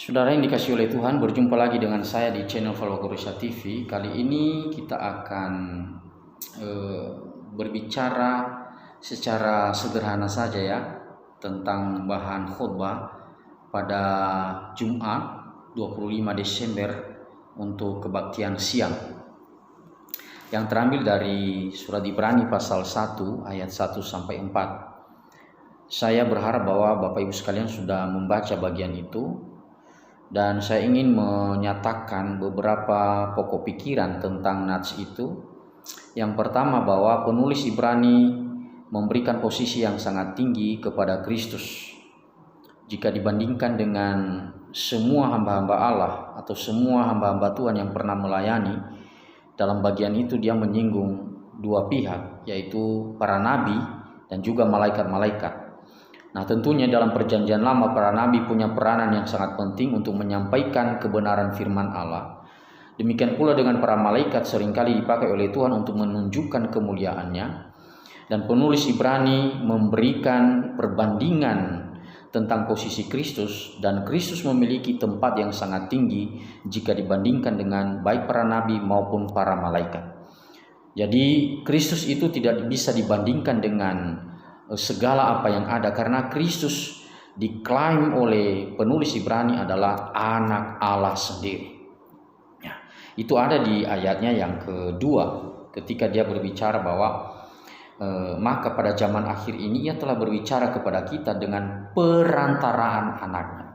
Saudara yang dikasihi oleh Tuhan, berjumpa lagi dengan saya di channel Valwagorisha TV. Kali ini kita akan berbicara secara sederhana saja ya tentang bahan khotbah pada Jumat 25 Desember untuk kebaktian siang, yang terambil dari surat Ibrani pasal 1 ayat 1 sampai 4. Saya berharap bahwa Bapak Ibu sekalian sudah membaca bagian itu. Dan saya ingin menyatakan beberapa pokok pikiran tentang nats itu. Yang pertama, bahwa penulis Ibrani memberikan posisi yang sangat tinggi kepada Kristus. Jika dibandingkan dengan semua hamba-hamba Allah atau semua hamba-hamba Tuhan yang pernah melayani, dalam bagian itu dia menyinggung dua pihak, yaitu para nabi dan juga malaikat-malaikat. Nah, tentunya dalam perjanjian lama para nabi punya peranan yang sangat penting untuk menyampaikan kebenaran firman Allah. Demikian pula dengan para malaikat seringkali dipakai oleh Tuhan untuk menunjukkan kemuliaannya. Dan penulis Ibrani memberikan perbandingan tentang posisi Kristus, dan Kristus memiliki tempat yang sangat tinggi jika dibandingkan dengan baik para nabi maupun para malaikat. Jadi Kristus itu tidak bisa dibandingkan dengan segala apa yang ada, karena Kristus diklaim oleh penulis Ibrani adalah anak Allah sendiri. Ya, itu ada di ayatnya yang kedua ketika dia berbicara bahwa maka pada zaman akhir ini ia telah berbicara kepada kita dengan perantaraan anaknya.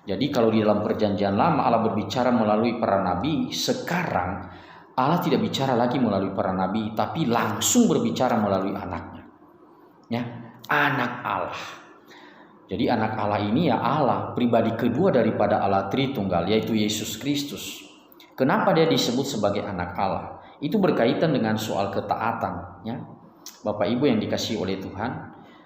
Jadi kalau di dalam perjanjian lama Allah berbicara melalui para nabi, sekarang Allah tidak bicara lagi melalui para nabi, tapi langsung berbicara melalui anaknya. Ya, anak Allah. Jadi anak Allah ini ya Allah, pribadi kedua daripada Allah Tritunggal, yaitu Yesus Kristus. Kenapa dia disebut sebagai anak Allah? Itu berkaitan dengan soal ketaatan, ya. Bapak Ibu yang dikasihi oleh Tuhan,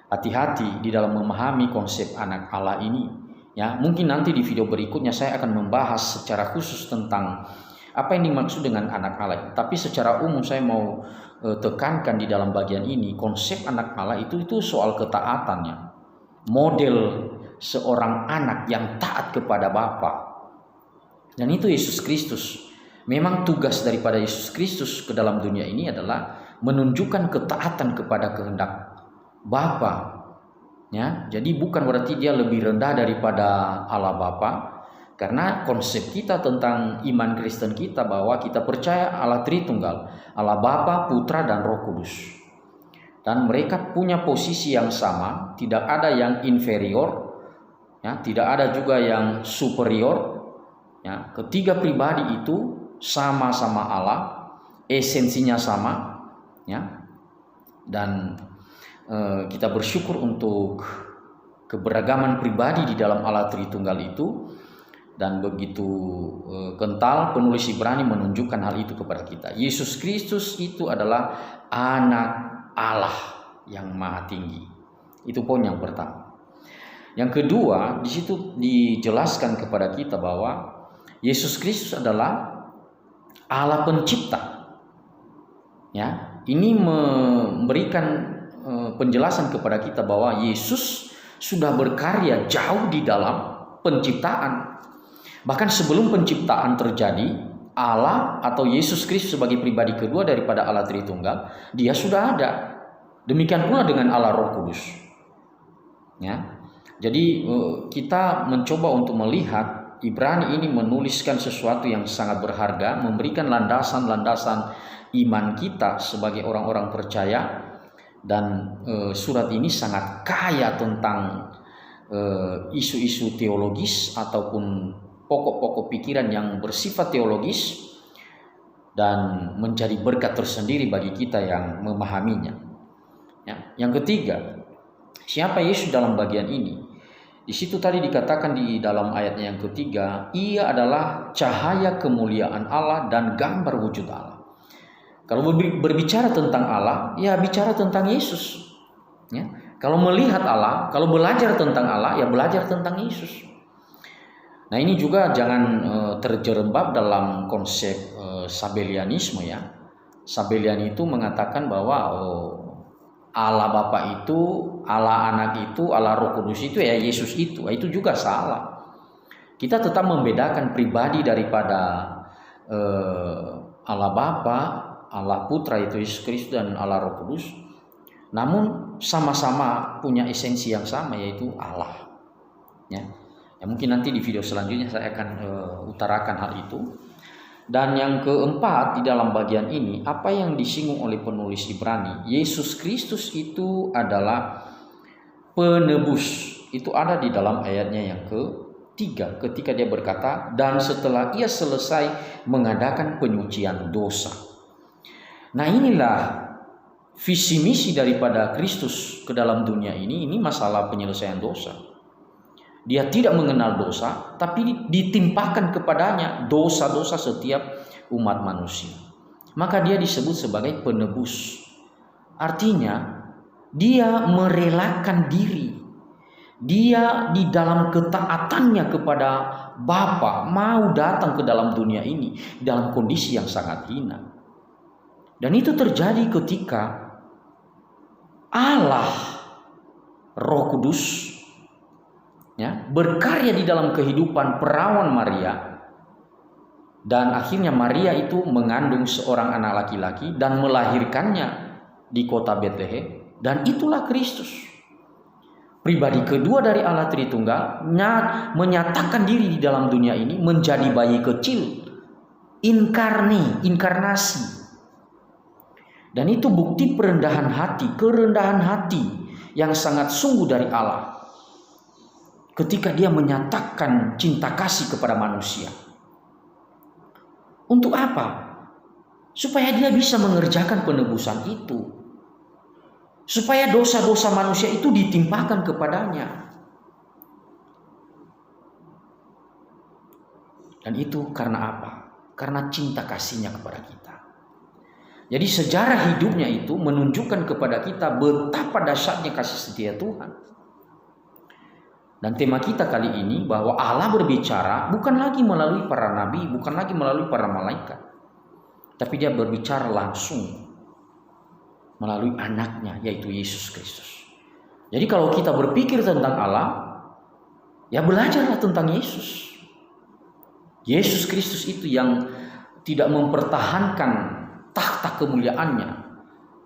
hati-hati di dalam memahami konsep anak Allah ini, ya. Mungkin nanti di video berikutnya saya akan membahas secara khusus tentang apa yang dimaksud dengan anak Allah. Tapi secara umum saya mau tekankan di dalam bagian ini, konsep anak Allah itu soal ketaatannya. Model seorang anak yang taat kepada Bapa. Dan itu Yesus Kristus. Memang tugas daripada Yesus Kristus ke dalam dunia ini adalah menunjukkan ketaatan kepada kehendak Bapa. Ya, jadi bukan berarti dia lebih rendah daripada Allah Bapa. Karena konsep kita tentang iman Kristen kita bahwa kita percaya Allah Tritunggal, Allah Bapa, Putra, dan Roh Kudus. Dan mereka punya posisi yang sama, tidak ada yang inferior, ya, tidak ada juga yang superior. Ya, ketiga pribadi itu sama-sama Allah, esensinya sama, ya. Dan kita bersyukur untuk keberagaman pribadi di dalam Allah Tritunggal itu. Dan begitu kental penulis Ibrani menunjukkan hal itu kepada kita. Yesus Kristus itu adalah anak Allah yang maha tinggi. Itu poin yang pertama. Yang kedua, di situ dijelaskan kepada kita bahwa Yesus Kristus adalah Allah pencipta. Ya, ini memberikan penjelasan kepada kita bahwa Yesus sudah berkarya jauh di dalam penciptaan. Bahkan sebelum penciptaan terjadi, Allah atau Yesus Kristus sebagai pribadi kedua daripada Allah Tritunggal, dia sudah ada. Demikian pula dengan Allah Roh Kudus. Ya. Jadi kita mencoba untuk melihat Ibrani ini menuliskan sesuatu yang sangat berharga, memberikan landasan-landasan iman kita sebagai orang-orang percaya. Dan surat ini sangat kaya tentang isu-isu teologis ataupun pokok-pokok pikiran yang bersifat teologis, dan menjadi berkat tersendiri bagi kita yang memahaminya. Ya. Yang ketiga, siapa Yesus dalam bagian ini? Di situ tadi dikatakan di dalam ayatnya yang ketiga, ia adalah cahaya kemuliaan Allah dan gambar wujud Allah. Kalau berbicara tentang Allah, ya bicara tentang Yesus. Ya. Kalau melihat Allah, kalau belajar tentang Allah, ya belajar tentang Yesus. Nah, ini juga jangan terjerembab dalam konsep Sabellianisme ya. Sabellian itu mengatakan bahwa Allah Bapa itu, Allah Anak itu, Allah Roh Kudus itu ya Yesus itu. Itu juga salah. kita tetap membedakan pribadi daripada Allah Bapa, Allah Putra itu Yesus Kristus, dan Allah Roh Kudus. Namun sama-sama punya esensi yang sama, yaitu Allah. Ya, mungkin nanti di video selanjutnya saya akan utarakan hal itu. Dan yang keempat di dalam bagian ini, apa yang disinggung oleh penulis Ibrani, Yesus Kristus itu adalah penebus. Itu ada di dalam ayatnya yang ketiga, ketika dia berkata, dan setelah ia selesai mengadakan penyucian dosa. Nah, inilah visi misi daripada Kristus ke dalam dunia ini masalah penyelesaian dosa. Dia tidak mengenal dosa, tapi ditimpakan kepadanya dosa-dosa setiap umat manusia. Maka dia disebut sebagai penebus. Artinya, dia merelakan diri. Dia di dalam ketaatannya kepada Bapa mau datang ke dalam dunia ini dalam kondisi yang sangat hina. Dan itu terjadi ketika Allah Roh Kudus berkarya di dalam kehidupan perawan Maria, dan akhirnya Maria itu mengandung seorang anak laki-laki dan melahirkannya di kota Betlehem, dan itulah Kristus, pribadi kedua dari Allah Tritunggal, menyatakan diri di dalam dunia ini menjadi bayi kecil, inkarnasi. Dan itu bukti kerendahan hati yang sangat sungguh dari Allah. Ketika dia menyatakan cinta kasih kepada manusia. Untuk apa? Supaya dia bisa mengerjakan penebusan itu. Supaya dosa-dosa manusia itu ditimpakan kepadanya. Dan itu karena apa? Karena cinta kasihnya kepada kita. Jadi sejarah hidupnya itu menunjukkan kepada kita betapa dahsyatnya kasih setia Tuhan. Dan tema kita kali ini bahwa Allah berbicara bukan lagi melalui para nabi, bukan lagi melalui para malaikat. Tapi dia berbicara langsung melalui anaknya, yaitu Yesus Kristus. Jadi kalau kita berpikir tentang Allah, ya belajarlah tentang Yesus. Yesus Kristus itu yang tidak mempertahankan tahta kemuliaannya.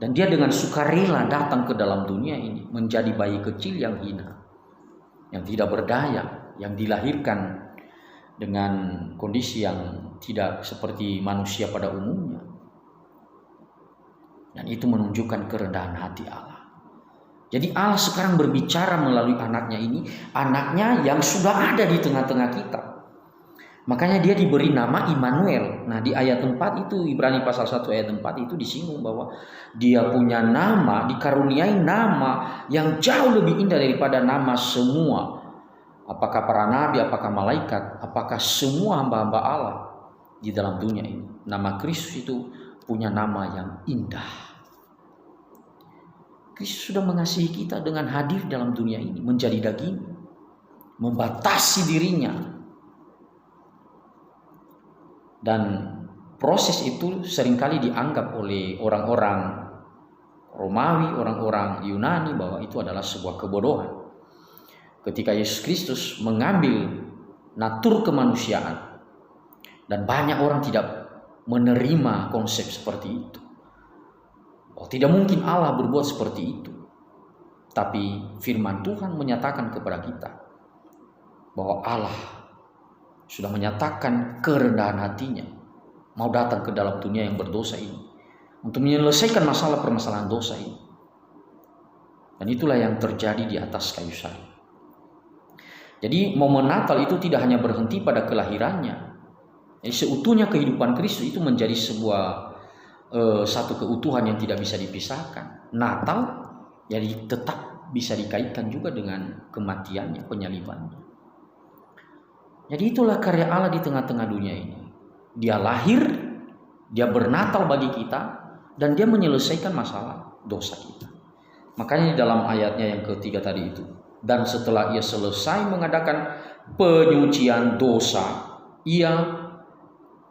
Dan dia dengan sukarela datang ke dalam dunia ini menjadi bayi kecil yang hina, yang tidak berdaya, yang dilahirkan dengan kondisi yang tidak seperti manusia pada umumnya. Dan itu menunjukkan kerendahan hati Allah. Jadi Allah sekarang berbicara melalui anaknya ini, anaknya yang sudah ada di tengah-tengah kita. Makanya dia diberi nama Immanuel. Nah, di ayat 4 itu, Ibrani pasal 1 ayat 4 itu disinggung bahwa dia punya nama, dikaruniai nama yang jauh lebih indah daripada nama semua. Apakah para nabi, apakah malaikat, apakah semua hamba-hamba Allah di dalam dunia ini. Nama Kristus itu punya nama yang indah. Kristus sudah mengasihi kita dengan hadir dalam dunia ini, menjadi daging, membatasi dirinya. Dan proses itu seringkali dianggap oleh orang-orang Romawi, orang-orang Yunani bahwa itu adalah sebuah kebodohan. Ketika Yesus Kristus mengambil natur kemanusiaan, dan banyak orang tidak menerima konsep seperti itu. Oh, tidak mungkin Allah berbuat seperti itu. Tapi firman Tuhan menyatakan kepada kita bahwa Allah sudah menyatakan kerendahan hatinya, mau datang ke dalam dunia yang berdosa ini untuk menyelesaikan masalah permasalahan dosa ini. Dan itulah yang terjadi di atas kayu salib. Jadi momen Natal itu tidak hanya berhenti pada kelahirannya. Jadi seutuhnya kehidupan Kristus itu menjadi sebuah satu keutuhan yang tidak bisa dipisahkan. Natal jadi tetap bisa dikaitkan juga dengan kematiannya, penyalibannya. Jadi itulah karya Allah di tengah-tengah dunia ini. Dia lahir, dia bernatal bagi kita, dan dia menyelesaikan masalah dosa kita. Makanya di dalam ayatnya yang ketiga tadi itu, dan setelah ia selesai mengadakan penyucian dosa, ia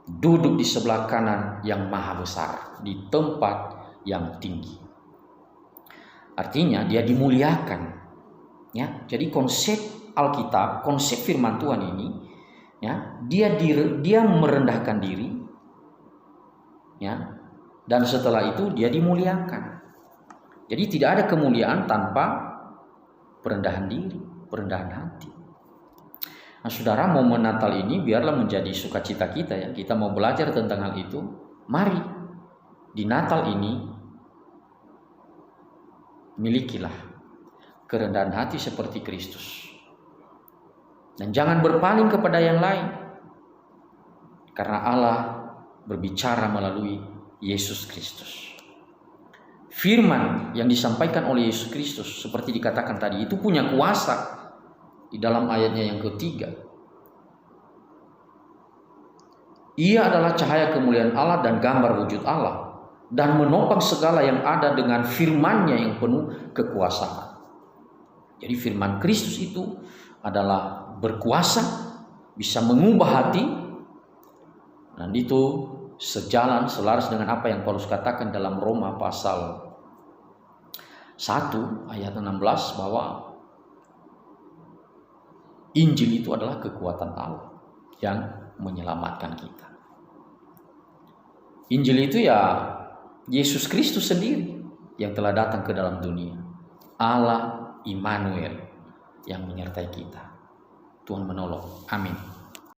duduk di sebelah kanan yang maha besar, di tempat yang tinggi. Artinya dia dimuliakan. Ya, jadi konsep Alkitab, konsep firman Tuhan ini Ya, dia merendahkan diri, ya, dan setelah itu dia dimuliakan. Jadi tidak ada kemuliaan tanpa perendahan diri, perendahan hati. Nah, saudara, momen Natal ini biarlah menjadi sukacita kita ya. Kita mau belajar tentang hal itu. Mari di Natal ini milikilah kerendahan hati seperti Kristus. Dan jangan berpaling kepada yang lain. Karena Allah berbicara melalui Yesus Kristus. Firman yang disampaikan oleh Yesus Kristus seperti dikatakan tadi itu punya kuasa di dalam ayatnya yang ketiga. Ia adalah cahaya kemuliaan Allah dan gambar wujud Allah, dan menopang segala yang ada dengan firman-Nya yang penuh kekuasaan. Jadi firman Kristus itu adalah berkuasa, bisa mengubah hati, dan itu sejalan selaras dengan apa yang Paulus katakan dalam Roma pasal 1 ayat 16 bahwa Injil itu adalah kekuatan Allah yang menyelamatkan kita. Injil itu ya Yesus Kristus sendiri yang telah datang ke dalam dunia. Allah Immanuel yang menyertai kita. Tuhan menolong. Amin.